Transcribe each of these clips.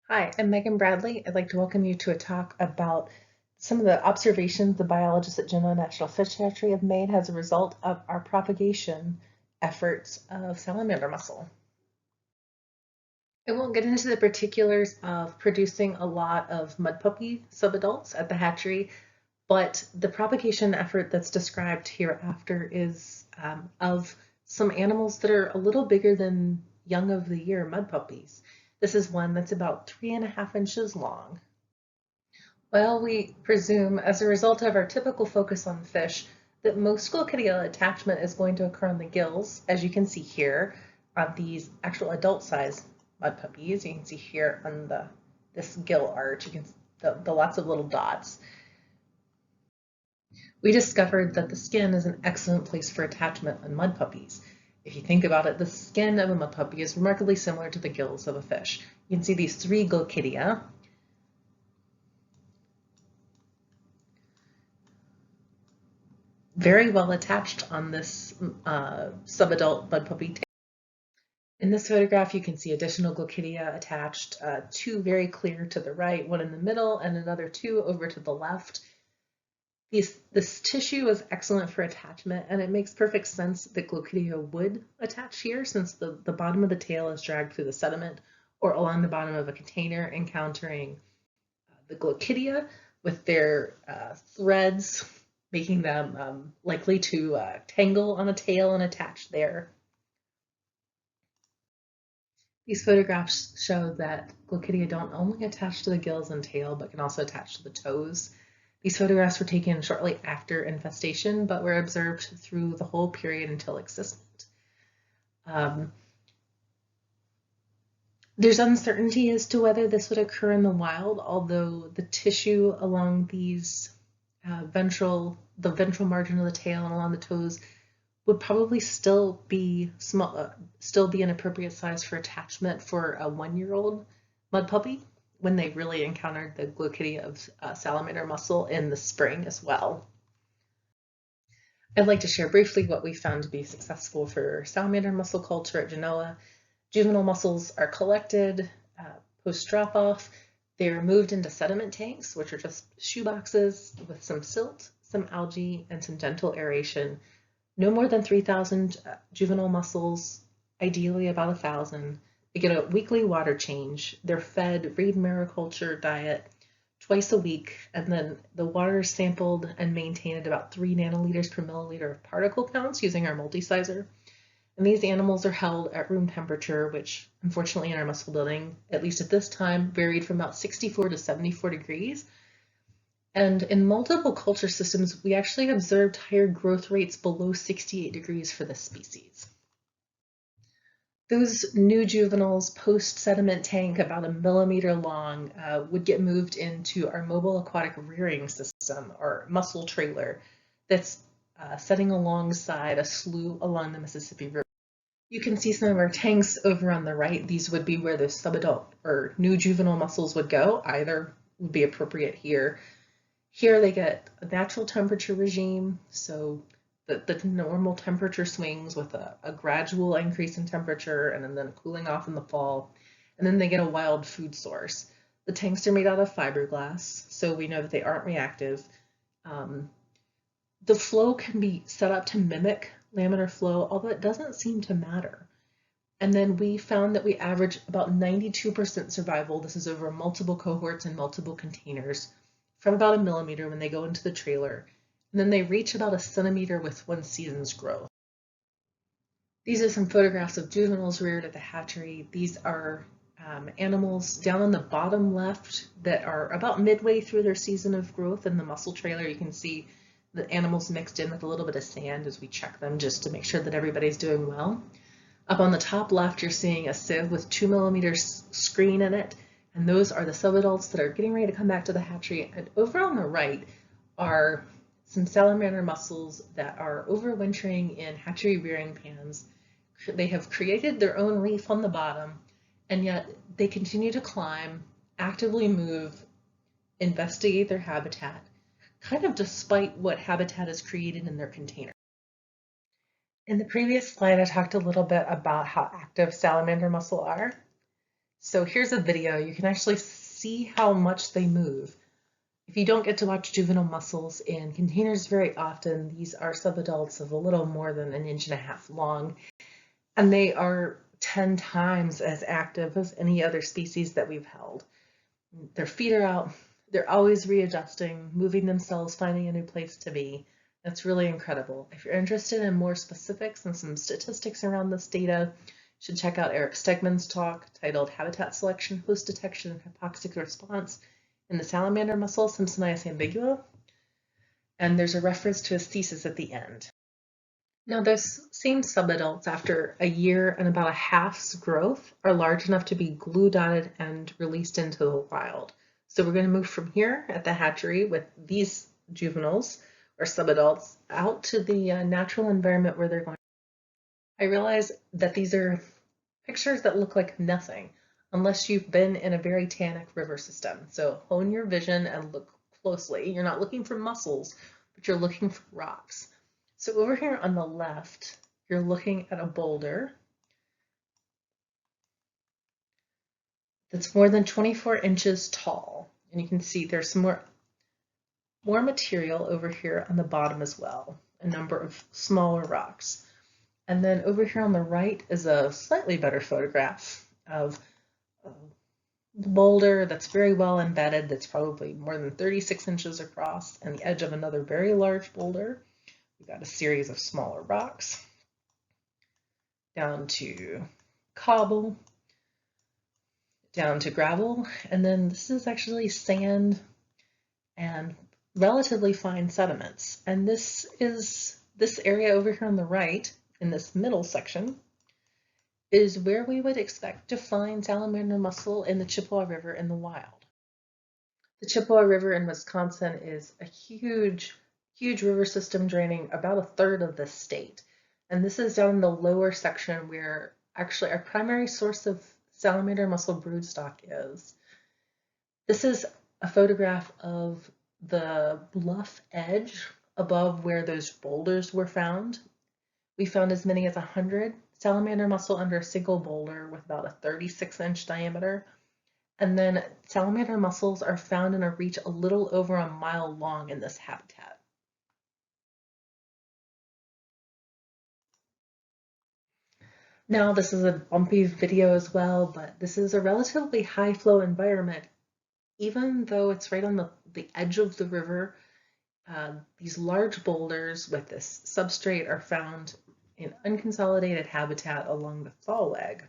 Hi, I'm Megan Bradley. I'd like to welcome you to a talk about some of the observations the biologists at Genoa National Fish Hatchery have made as a result of our propagation efforts of salamander mussel. I won't get into the particulars of producing a lot of mud puppy subadults at the hatchery, but the propagation effort that's described hereafter is of some animals that are a little bigger than young of the year mud puppies. This is one that's about 3.5 inches long. Well, we presume, as a result of our typical focus on fish, that most glochidial attachment is going to occur on the gills, as you can see here on these actual adult-sized mud puppies. You can see here on this gill arch, you can the lots of little dots. We discovered that the skin is an excellent place for attachment in mud puppies. If you think about it, the skin of a mud puppy is remarkably similar to the gills of a fish. You can see these three glochidia. Very well attached on this subadult mud puppy tail. In this photograph, you can see additional glochidia attached, two very clear to the right, one in the middle, and another two over to the left. This tissue is excellent for attachment, and it makes perfect sense that glochidia would attach here since the bottom of the tail is dragged through the sediment or along the bottom of a container, encountering the glochidia with their threads, making them likely to tangle on the tail and attach there. These photographs show that glochidia don't only attach to the gills and tail, but can also attach to the toes. These photographs were taken shortly after infestation, but were observed through the whole period until existent. There's uncertainty as to whether this would occur in the wild, although the tissue along these the ventral margin of the tail and along the toes would probably still be small, still be an appropriate size for attachment for a 1-year-old mud puppy when they really encountered the glochidia of salamander mussel in the spring as well. I'd like to share briefly what we found to be successful for salamander mussel culture at Genoa. Juvenile mussels are collected post drop-off. They're moved into sediment tanks, which are just shoeboxes with some silt, some algae, and some gentle aeration. No more than 3,000 juvenile mussels, ideally about 1,000. They get a weekly water change. They're fed reed mariculture diet twice a week, and then the water is sampled and maintained at about 3 nanoliters per milliliter of particle counts using our multisizer. And these animals are held at room temperature, which unfortunately in our mussel building, at least at this time, varied from about 64 to 74 degrees. And in multiple culture systems, we actually observed higher growth rates below 68 degrees for this species. Those new juveniles post-sediment tank, about 1 millimeter long, would get moved into our mobile aquatic rearing system, or mussel trailer, that's setting alongside a slough along the Mississippi River. You can see some of our tanks over on the right. These would be where the subadult or new juvenile mussels would go. Either would be appropriate here. Here they get a natural temperature regime, so the normal temperature swings with a gradual increase in temperature and then cooling off in the fall. And then they get a wild food source. The tanks are made out of fiberglass, so we know that they aren't reactive. The flow can be set up to mimic laminar flow, although it doesn't seem to matter. And then we found that we average about 92% survival. This is over multiple cohorts and multiple containers from about 1 millimeter when they go into the trailer. And then they reach about 1 centimeter with 1 season's growth. These are some photographs of juveniles reared at the hatchery. These are animals down on the bottom left that are about midway through their season of growth. In the mussel trailer, you can see the animals mixed in with a little bit of sand as we check them just to make sure that everybody's doing well. Up on the top left, you're seeing a sieve with 2 millimeter screen in it, and those are the subadults that are getting ready to come back to the hatchery. And over on the right are some salamander mussels that are overwintering in hatchery rearing pans. They have created their own reef on the bottom, and yet they continue to climb, actively move, investigate their habitat, kind of despite what habitat is created in their container. In the previous slide, I talked a little bit about how active salamander mussel are. So here's a video. You can actually see how much they move. If you don't get to watch juvenile mussels in containers very often, these are subadults of a little more than 1.5 inches long, and they are 10 times as active as any other species that we've held. Their feet are out, they're always readjusting, moving themselves, finding a new place to be. That's really incredible. If you're interested in more specifics and some statistics around this data, you should check out Eric Stegman's talk titled Habitat Selection, Host Detection, and Hypoxic Response in the Salamander Mussel, Simpsonias ambigua. And there's a reference to his thesis at the end. Now, those same subadults, after a year and about a half's growth, are large enough to be glue dotted and released into the wild. So we're going to move from here at the hatchery with these juveniles or subadults out to the natural environment where they're going. I realize that these are pictures that look like nothing unless you've been in a very tannic river system. So hone your vision and look closely. You're not looking for mussels, but you're looking for rocks. So over here on the left, you're looking at a boulder that's more than 24 inches tall. And you can see there's some more material over here on the bottom as well, a number of smaller rocks. And then over here on the right is a slightly better photograph of a boulder that's very well embedded, that's probably more than 36 inches across, and the edge of another very large boulder. We've got a series of smaller rocks down to cobble, down to gravel, and then this is actually sand and relatively fine sediments. And this area over here on the right, in this middle section, is where we would expect to find salamander mussel in the Chippewa River in the wild. The Chippewa River in Wisconsin is a huge river system draining about 1/3 of the state. And this is down in the lower section where actually our primary source of salamander mussel broodstock is. This is a photograph of the bluff edge above where those boulders were found. We found as many as 100 salamander mussel under a single boulder with about a 36-inch diameter. And then salamander mussels are found in a reach a little over a mile long in this habitat. Now, this is a bumpy video as well, but this is a relatively high flow environment. Even though it's right on the edge of the river, these large boulders with this substrate are found in unconsolidated habitat along the thaw leg.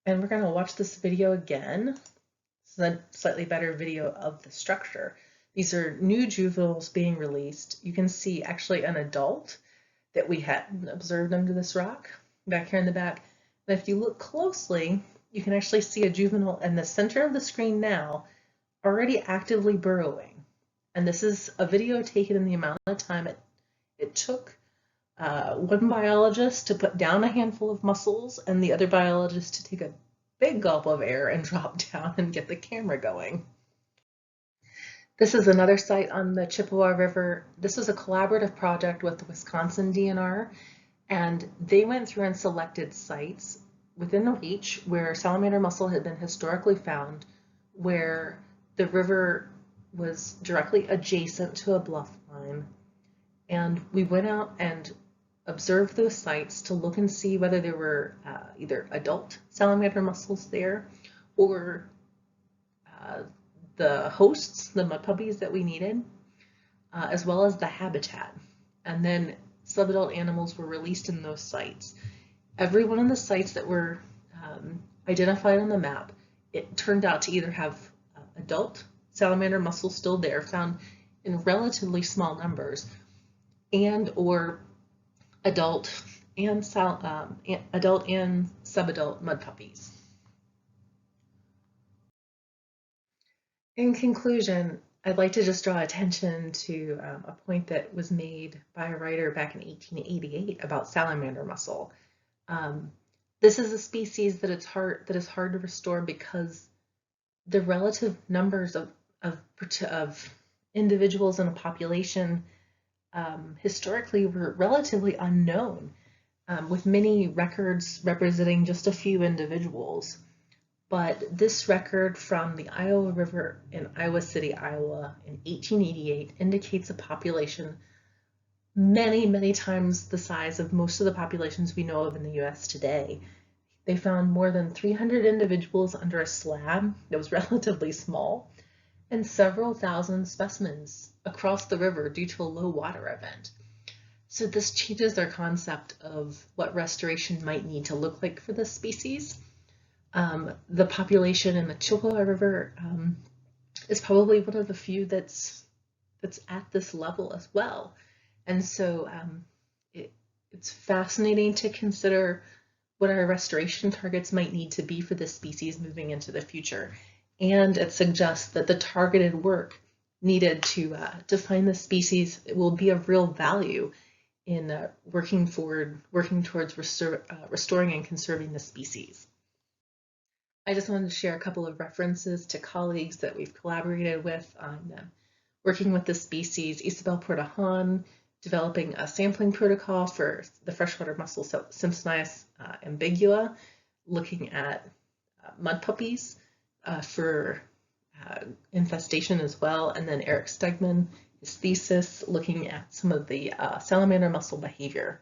And we're going to watch this video again. This is a slightly better video of the structure. These are new juveniles being released. You can see actually an adult that we had observed under this rock back here in the back. But if you look closely, you can actually see a juvenile in the center of the screen now, already actively burrowing. And this is a video taken in the amount of time it took one biologist to put down a handful of mussels and the other biologist to take a big gulp of air and drop down and get the camera going. This is another site on the Chippewa River. This was a collaborative project with the Wisconsin DNR, and they went through and selected sites within the reach where salamander mussel had been historically found, where the river was directly adjacent to a bluff line. And we went out and observed those sites to look and see whether there were either adult salamander mussels there or the hosts, the mud puppies that we needed, as well as the habitat. And then subadult animals were released in those sites. Every one of the sites that were identified on the map, it turned out to either have adult salamander mussels still there, found in relatively small numbers, and or adult and subadult mud puppies. In conclusion, I'd like to just draw attention to a point that was made by a writer back in 1888 about salamander mussel. This is a species that is hard to restore because the relative numbers of individuals in a population historically were relatively unknown, with many records representing just a few individuals. but this record from the Iowa River in Iowa City, Iowa in 1888 indicates a population many, many times the size of most of the populations we know of in the US today. They found more than 300 individuals under a slab that was relatively small and several thousand specimens across the river due to a low water event. So this changes their concept of what restoration might need to look like for this species. The population in the Chippewa River is probably one of the few that's at this level as well. And so it's fascinating to consider what our restoration targets might need to be for this species moving into the future. And it suggests that the targeted work needed to find the species will be of real value in working towards restoring and conserving the species. I just wanted to share a couple of references to colleagues that we've collaborated with on working with the species. Isabel Portahan developing a sampling protocol for the freshwater mussel Simpsonias ambigua, looking at mud puppies for infestation as well, and then Eric Stegman, his thesis looking at some of the salamander mussel behavior.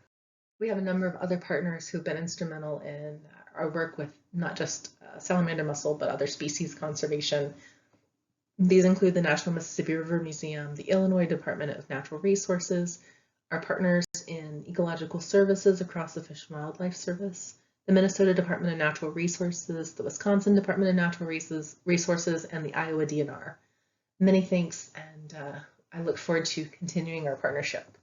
We have a number of other partners who've been instrumental in our work with not just salamander mussel, but other species conservation. These include the National Mississippi River Museum, the Illinois Department of Natural Resources, our partners in ecological services across the Fish and Wildlife Service, the Minnesota Department of Natural Resources, the Wisconsin Department of Natural Resources, and the Iowa DNR. Many thanks, and I look forward to continuing our partnership.